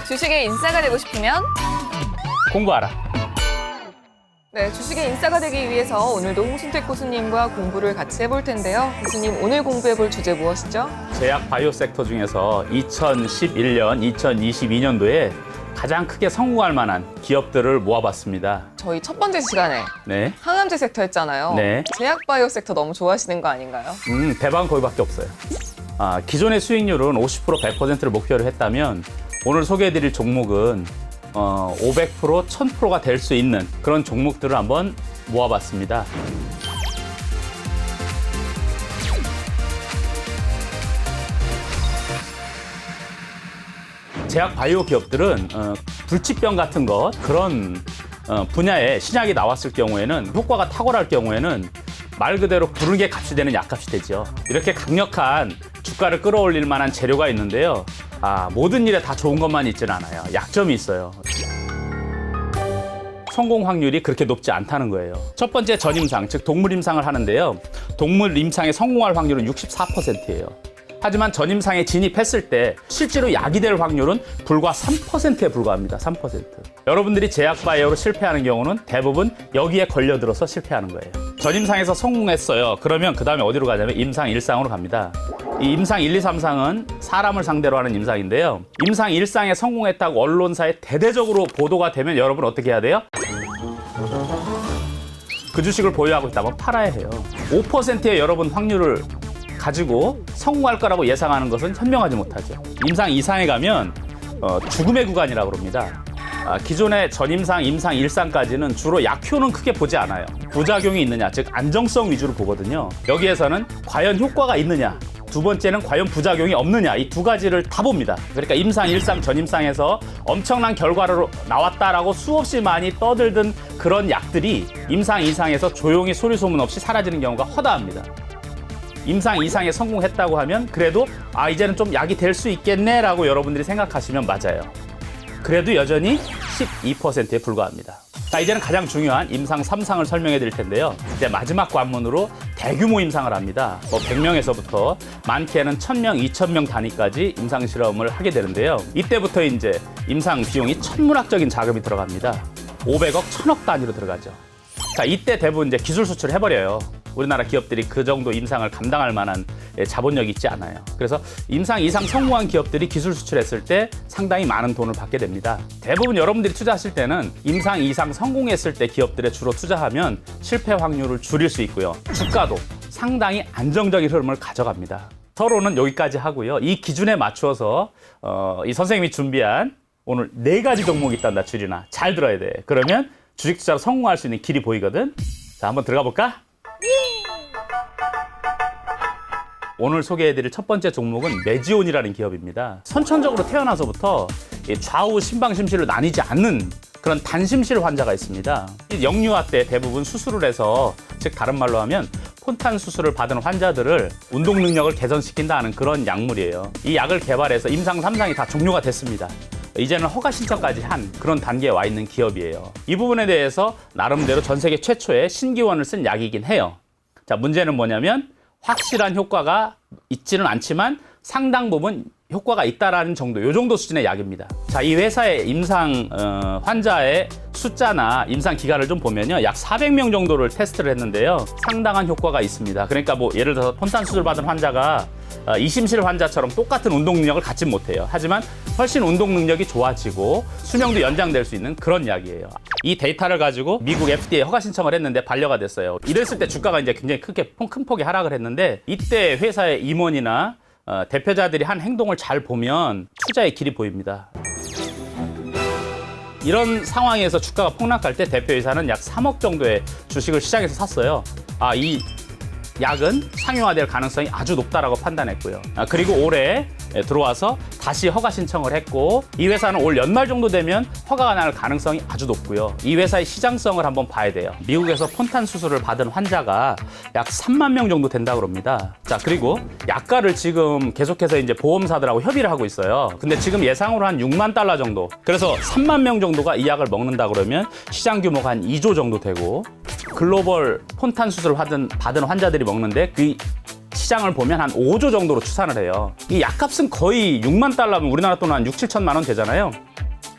주식의 인싸가 되고 싶으면 공부하라. 네, 주식의 인싸가 되기 위해서 오늘도 홍순택 교수님과 공부를 같이 해볼 텐데요. 교수님, 오늘 공부해볼 주제 무엇이죠? 제약 바이오 섹터 중에서 2011년, 2022년도에 가장 크게 성공할 만한 기업들을 모아봤습니다. 저희 첫 번째 시간에 네. 항암제 섹터 했잖아요. 네. 제약 바이오 섹터 너무 좋아하시는 거 아닌가요? 대박은 거기밖에 없어요. 기존의 수익률은 50%, 100%를 목표로 했다면 오늘 소개해드릴 종목은 500%, 1000%가 될 수 있는 그런 종목들을 한번 모아봤습니다. 제약 바이오 기업들은 불치병 같은 것 그런 분야에 신약이 나왔을 경우에는 효과가 탁월할 경우에는 말 그대로 부르게 값이 되는 약값이 되죠. 이렇게 강력한 주가를 끌어올릴 만한 재료가 있는데요. 모든 일에 다 좋은 것만 있지는 않아요. 약점이 있어요. 성공 확률이 그렇게 높지 않다는 거예요. 첫 번째 전임상, 즉 동물 임상을 하는데요. 동물 임상에 성공할 확률은 64%예요. 하지만 전임상에 진입했을 때 실제로 약이 될 확률은 불과 3%에 불과합니다. 3%. 여러분들이 제약 바이오로 실패하는 경우는 대부분 여기에 걸려들어서 실패하는 거예요. 전임상에서 성공했어요. 그러면 그 다음에 어디로 가냐면 임상 1상으로 갑니다. 이 임상 1, 2, 3상은 사람을 상대로 하는 임상인데요. 임상 1상에 성공했다고 언론사에 대대적으로 보도가 되면 여러분 어떻게 해야 돼요? 그 주식을 보유하고 있다면 팔아야 해요. 5%의 여러분 확률을 가지고 성공할 거라고 예상하는 것은 현명하지 못하죠. 임상 2상에 가면 죽음의 구간이라고 합니다. 기존의 전임상, 임상 1상까지는 주로 약효는 크게 보지 않아요. 부작용이 있느냐, 즉 안정성 위주로 보거든요. 여기에서는 과연 효과가 있느냐, 두 번째는 과연 부작용이 없느냐, 이 두 가지를 다 봅니다. 그러니까 임상 1상, 전임상에서 엄청난 결과로 나왔다라고 수없이 많이 떠들던 그런 약들이 임상 2상에서 조용히 소리 소문 없이 사라지는 경우가 허다합니다. 임상 2상에 성공했다고 하면 그래도 이제는 좀 약이 될 수 있겠네 라고 여러분들이 생각하시면 맞아요. 그래도 여전히 12%에 불과합니다. 자, 이제는 가장 중요한 임상 3상을 설명해 드릴 텐데요. 이제 마지막 관문으로 대규모 임상을 합니다. 100명에서부터 많게는 1000명, 2000명 단위까지 임상 실험을 하게 되는데요. 이때부터 이제 임상 비용이 천문학적인 자금이 들어갑니다. 500억, 1000억 단위로 들어가죠. 자, 이때 대부분 이제 기술 수출을 해버려요. 우리나라 기업들이 그 정도 임상을 감당할 만한 자본력이 있지 않아요. 그래서 임상 이상 성공한 기업들이 기술 수출했을 때 상당히 많은 돈을 받게 됩니다. 대부분 여러분들이 투자하실 때는 임상 이상 성공했을 때 기업들에 주로 투자하면 실패 확률을 줄일 수 있고요. 주가도 상당히 안정적인 흐름을 가져갑니다. 서로는 여기까지 하고요. 이 기준에 맞춰서 이 선생님이 준비한 오늘 4가지 종목이 있단다, 줄이나. 잘 들어야 돼. 그러면 주식 투자로 성공할 수 있는 길이 보이거든. 자, 한번 들어가 볼까? 오늘 소개해드릴 첫 번째 종목은 메지온이라는 기업입니다. 선천적으로 태어나서부터 좌우 심방심실로 나뉘지 않는 그런 단심실 환자가 있습니다. 영유아 때 대부분 수술을 해서, 즉 다른 말로 하면 폰탄 수술을 받은 환자들을 운동 능력을 개선시킨다는 그런 약물이에요. 이 약을 개발해서 임상 3상이 다 종료가 됐습니다. 이제는 허가 신청까지 한 그런 단계에 와 있는 기업이에요. 이 부분에 대해서 나름대로 전 세계 최초의 신기원을 쓴 약이긴 해요. 자, 문제는 뭐냐면 확실한 효과가 있지는 않지만 상당 부분 효과가 있다라는 정도, 요 정도 수준의 약입니다. 자, 이 회사의 임상 환자의 숫자나 임상 기간을 좀 보면요, 약 400명 정도를 테스트를 했는데요, 상당한 효과가 있습니다. 그러니까 뭐 예를 들어서 폰탄 수술 받은 환자가 이심실 환자처럼 똑같은 운동 능력을 갖지 못해요. 하지만 훨씬 운동 능력이 좋아지고 수명도 연장될 수 있는 그런 약이에요. 이 데이터를 가지고 미국 FDA 허가 신청을 했는데 반려가 됐어요. 이랬을 때 주가가 이제 굉장히 크게 큰 폭의 하락을 했는데, 이때 회사의 임원이나 대표자들이 한 행동을 잘 보면 투자의 길이 보입니다. 이런 상황에서 주가가 폭락할 때 대표이사는 약 3억 정도의 주식을 시장에서 샀어요. 이 약은 상용화될 가능성이 아주 높다라고 판단했고요. 그리고 올해 들어와서 다시 허가 신청을 했고, 이 회사는 올 연말 정도 되면 허가가 날 가능성이 아주 높고요. 이 회사의 시장성을 한번 봐야 돼요. 미국에서 폰탄 수술을 받은 환자가 약 3만 명 정도 된다고 합니다. 자, 그리고 약가를 지금 계속해서 이제 보험사들하고 협의를 하고 있어요. 근데 지금 예상으로 한 6만 달러 정도. 그래서 3만 명 정도가 이 약을 먹는다 그러면 시장 규모가 한 2조 정도 되고, 글로벌 폰탄 수술을 받은 환자들이 먹는데 그 시장을 보면 한 5조 정도로 추산을 해요. 이 약값은 거의 6만 달러면 우리나라 돈은 한 6, 7천만 원 되잖아요.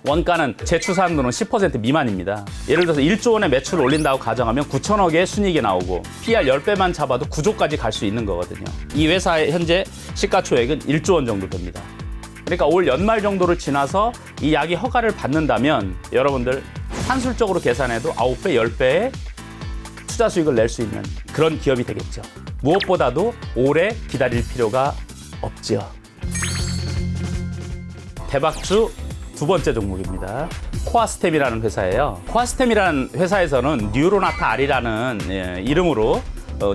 원가는 제추산으로는 10% 미만입니다. 예를 들어서 1조 원의 매출을 올린다고 가정하면 9천억의 순이익이 나오고 PR 10배만 잡아도 9조까지 갈 수 있는 거거든요. 이 회사의 현재 시가총액은 1조 원 정도 됩니다. 그러니까 올 연말 정도를 지나서 이 약이 허가를 받는다면 여러분들 산술적으로 계산해도 9배, 10배의 투자 수익을 낼 수 있는 그런 기업이 되겠죠. 무엇보다도 오래 기다릴 필요가 없죠. 대박주 두 번째 종목입니다. 코아스템이라는 회사예요. 코아스템이라는 회사에서는 뉴로나타 R이라는 이름으로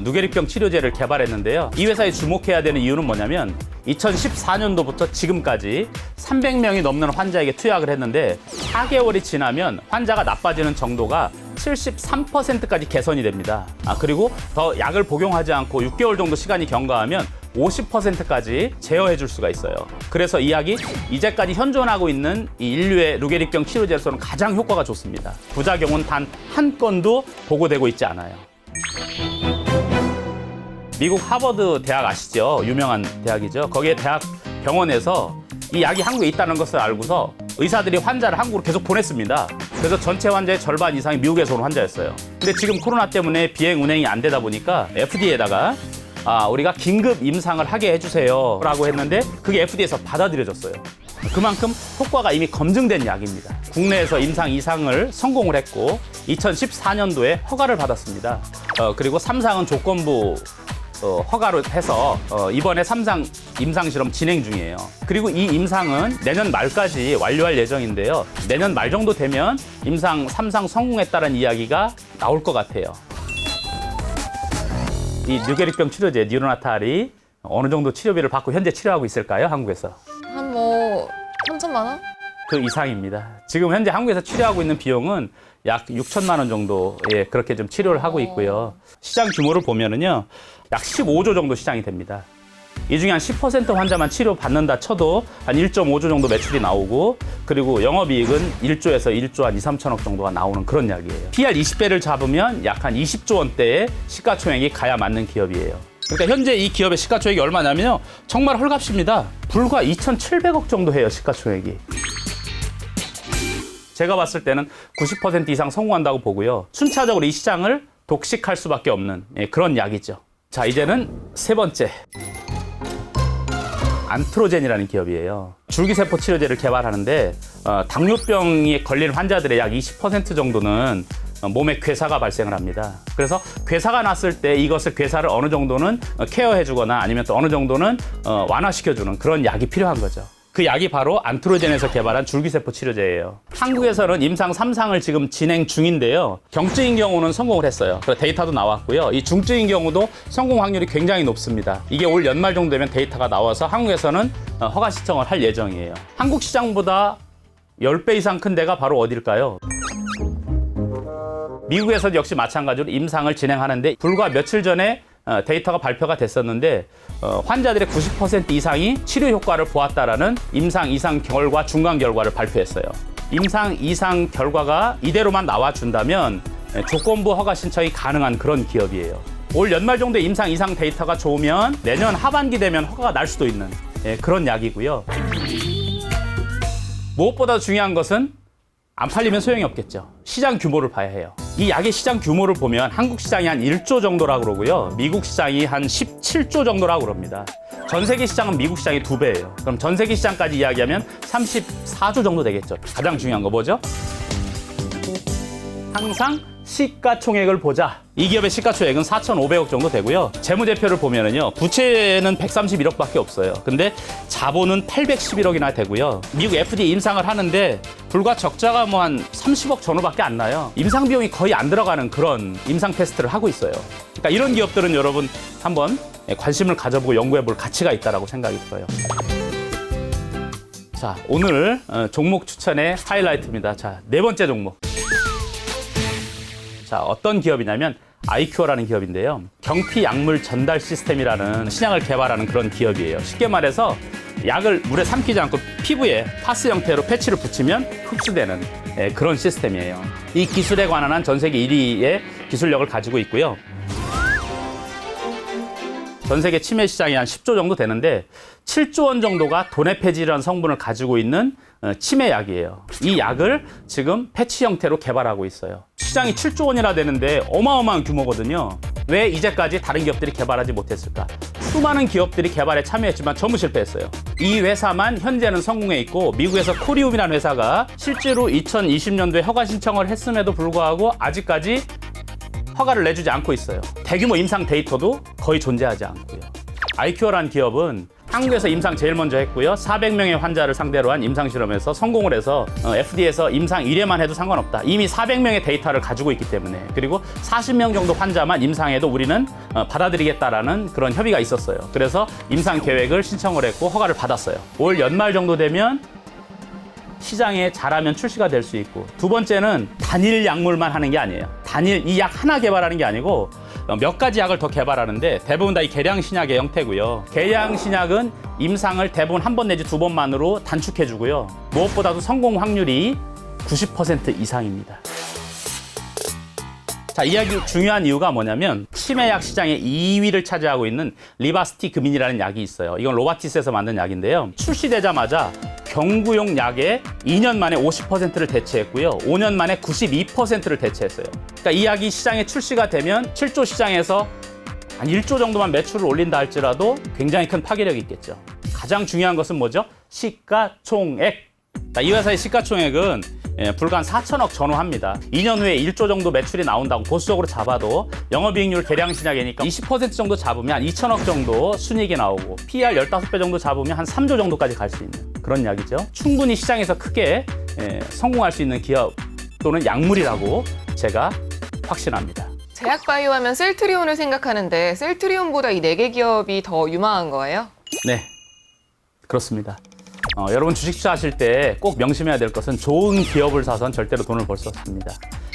누게릭병 치료제를 개발했는데요. 이 회사에 주목해야 되는 이유는 뭐냐면 2014년도부터 지금까지 300명이 넘는 환자에게 투약을 했는데 4개월이 지나면 환자가 나빠지는 정도가 73%까지 개선이 됩니다. 그리고 더 약을 복용하지 않고 6개월 정도 시간이 경과하면 50%까지 제어해 줄 수가 있어요. 그래서 이 약이 이제까지 현존하고 있는 이 인류의 루게릭병 치료제로서는 가장 효과가 좋습니다. 부작용은 단 한 건도 보고되고 있지 않아요. 미국 하버드 대학 아시죠? 유명한 대학이죠. 거기에 대학 병원에서 이 약이 한국에 있다는 것을 알고서 의사들이 환자를 한국으로 계속 보냈습니다. 그래서 전체 환자의 절반 이상이 미국에서 온 환자였어요. 근데 지금 코로나 때문에 비행 운행이 안 되다 보니까 FDA에다가 우리가 긴급 임상을 하게 해주세요 라고 했는데 그게 FDA에서 받아들여졌어요. 그만큼 효과가 이미 검증된 약입니다. 국내에서 임상 이상을 성공을 했고 2014년도에 허가를 받았습니다. 그리고 3상은 조건부 허가로 해서 이번에 3상 임상실험 진행 중이에요. 그리고 이 임상은 내년 말까지 완료할 예정인데요. 내년 말 정도 되면 임상 3상 성공했다는 이야기가 나올 것 같아요. 이 뉴게릭병 치료제 뉴로나탈이 어느 정도 치료비를 받고 현재 치료하고 있을까요? 한국에서? 한 3천만 원? 그 이상입니다. 지금 현재 한국에서 치료하고 있는 비용은 약 6천만 원 정도에 그렇게 좀 치료를 하고 있고요. 시장 규모를 보면은요, 약 15조 정도 시장이 됩니다. 이 중에 한 10% 환자만 치료받는다 쳐도 한 1.5조 정도 매출이 나오고, 그리고 영업이익은 1조에서 1조 한 2, 3천억 정도가 나오는 그런 약이에요. PR 20배를 잡으면 약 한 20조 원대의 시가총액이 가야 맞는 기업이에요. 그러니까 현재 이 기업의 시가총액이 얼마냐면요, 정말 헐값입니다. 불과 2,700억 정도 해요, 시가총액이. 제가 봤을 때는 90% 이상 성공한다고 보고요. 순차적으로 이 시장을 독식할 수밖에 없는 그런 약이죠. 자, 이제는 세 번째. 안트로젠이라는 기업이에요. 줄기세포 치료제를 개발하는데 당뇨병에 걸린 환자들의 약 20% 정도는 몸에 괴사가 발생을 합니다. 그래서 괴사가 났을 때 이것을 괴사를 어느 정도는 케어해주거나 아니면 또 어느 정도는 완화시켜주는 그런 약이 필요한 거죠. 그 약이 바로 안트로젠에서 개발한 줄기세포 치료제예요. 한국에서는 임상 3상을 지금 진행 중인데요. 경증인 경우는 성공을 했어요. 데이터도 나왔고요. 이 중증인 경우도 성공 확률이 굉장히 높습니다. 이게 올 연말 정도 되면 데이터가 나와서 한국에서는 허가 신청을 할 예정이에요. 한국 시장보다 10배 이상 큰 데가 바로 어딜까요? 미국에서도 역시 마찬가지로 임상을 진행하는데 불과 며칠 전에 데이터가 발표가 됐었는데 환자들의 90% 이상이 치료 효과를 보았다라는 임상 이상 결과 중간 결과를 발표했어요. 임상 이상 결과가 이대로만 나와준다면 조건부 허가 신청이 가능한 그런 기업이에요. 올 연말 정도에 임상 이상 데이터가 좋으면 내년 하반기 되면 허가가 날 수도 있는 그런 약이고요. 무엇보다 중요한 것은 안 팔리면 소용이 없겠죠. 시장 규모를 봐야 해요. 이 약의 시장 규모를 보면 한국 시장이 한 1조 정도라고 그러고요. 미국 시장이 한 17조 정도라고 그럽니다. 전 세계 시장은 미국 시장의 2배예요. 그럼 전 세계 시장까지 이야기하면 34조 정도 되겠죠. 가장 중요한 거 뭐죠? 항상 시가총액을 보자. 이 기업의 시가총액은 4,500억 정도 되고요. 재무제표를 보면은요, 부채는 131억밖에 없어요. 근데 자본은 811억이나 되고요. 미국 FDA 임상을 하는데 불과 적자가 뭐 한 30억 전후밖에 안 나요. 임상 비용이 거의 안 들어가는 그런 임상 테스트를 하고 있어요. 그러니까 이런 기업들은 여러분 한번 관심을 가져보고 연구해볼 가치가 있다라고 생각이 들어요. 자, 오늘 종목 추천의 하이라이트입니다. 자, 네 번째 종목. 자, 어떤 기업이냐면 아이큐어라는 기업인데요. 경피 약물 전달 시스템이라는 신약을 개발하는 그런 기업이에요. 쉽게 말해서 약을 물에 삼키지 않고 피부에 파스 형태로 패치를 붙이면 흡수되는 그런 시스템이에요. 이 기술에 관한 전 세계 1위의 기술력을 가지고 있고요. 전 세계 치매 시장이 한 10조 정도 되는데 7조 원 정도가 도네페질이라는 성분을 가지고 있는 치매 약이에요. 이 약을 지금 패치 형태로 개발하고 있어요. 시장이 7조 원이나 되는데 어마어마한 규모거든요. 왜 이제까지 다른 기업들이 개발하지 못했을까? 수많은 기업들이 개발에 참여했지만 전부 실패했어요. 이 회사만 현재는 성공해 있고 미국에서 코리움이라는 회사가 실제로 2020년도에 허가 신청을 했음에도 불구하고 아직까지 허가를 내주지 않고 있어요. 대규모 임상 데이터도 거의 존재하지 않고요. 아이큐어라는 기업은 한국에서 임상 제일 먼저 했고요. 400명의 환자를 상대로 한 임상 실험에서 성공을 해서 FDA에서 임상 1회만 해도 상관없다. 이미 400명의 데이터를 가지고 있기 때문에 그리고 40명 정도 환자만 임상해도 우리는 받아들이겠다라는 그런 협의가 있었어요. 그래서 임상 계획을 신청을 했고 허가를 받았어요. 올 연말 정도 되면 시장에 잘하면 출시가 될 수 있고 두 번째는 단일 약물만 하는 게 아니에요. 단일 이 약 하나 개발하는 게 아니고 몇 가지 약을 더 개발하는데 대부분 다 이 계량 신약의 형태고요. 계량 신약은 임상을 대부분 한 번 내지 두 번만으로 단축해주고요. 무엇보다도 성공 확률이 90% 이상입니다. 자, 이 약이 중요한 이유가 뭐냐면 치매약 시장의 2위를 차지하고 있는 리바스티그민이라는 약이 있어요. 이건 로바티스에서 만든 약인데요. 출시되자마자 경구용 약의 2년 만에 50%를 대체했고요. 5년 만에 92%를 대체했어요. 그러니까 이 약이 시장에 출시가 되면 7조 시장에서 한 1조 정도만 매출을 올린다 할지라도 굉장히 큰 파괴력이 있겠죠. 가장 중요한 것은 뭐죠? 시가총액. 이 회사의 시가총액은 불과 한 4천억 전후합니다. 2년 후에 1조 정도 매출이 나온다고 보수적으로 잡아도 영업이익률 계량 신약이니까 20% 정도 잡으면 한 2천억 정도 순이익이 나오고 PR 15배 정도 잡으면 한 3조 정도까지 갈 수 있는 그런 약이죠. 충분히 시장에서 크게 성공할 수 있는 기업 또는 약물이라고 제가 확신합니다. 제약바이오 하면 셀트리온을 생각하는데 셀트리온보다 이 4개 기업이 더 유망한 거예요? 네, 그렇습니다. 여러분 주식 투자하실 때 꼭 명심해야 될 것은 좋은 기업을 사선 절대로 돈을 벌 수 없습니다.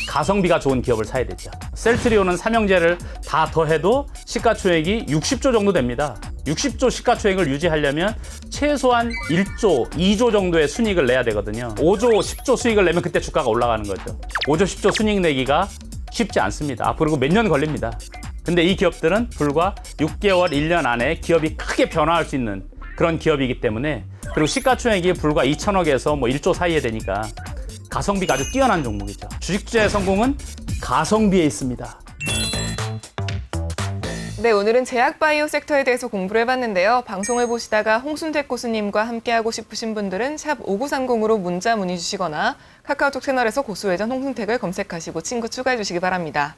가성비가 좋은 기업을 사야 되죠. 셀트리온은 삼형제를 다 더해도 시가총액이 60조 정도 됩니다. 60조 시가총액을 유지하려면 최소한 1조, 2조 정도의 순이익을 내야 되거든요. 5조, 10조 수익을 내면 그때 주가가 올라가는 거죠. 5조, 10조 순이익 내기가 쉽지 않습니다. 그리고 몇 년 걸립니다. 근데 이 기업들은 불과 6개월, 1년 안에 기업이 크게 변화할 수 있는 그런 기업이기 때문에 그리고 시가총액이 불과 2천억에서 1조 사이에 되니까 가성비가 아주 뛰어난 종목이죠. 주식 투자의 성공은 가성비에 있습니다. 네, 오늘은 제약바이오 섹터에 대해서 공부를 해봤는데요. 방송을 보시다가 홍순택 고수님과 함께하고 싶으신 분들은 샵 5930으로 문자 문의 주시거나 카카오톡 채널에서 고수회전 홍순택을 검색하시고 친구 추가해 주시기 바랍니다.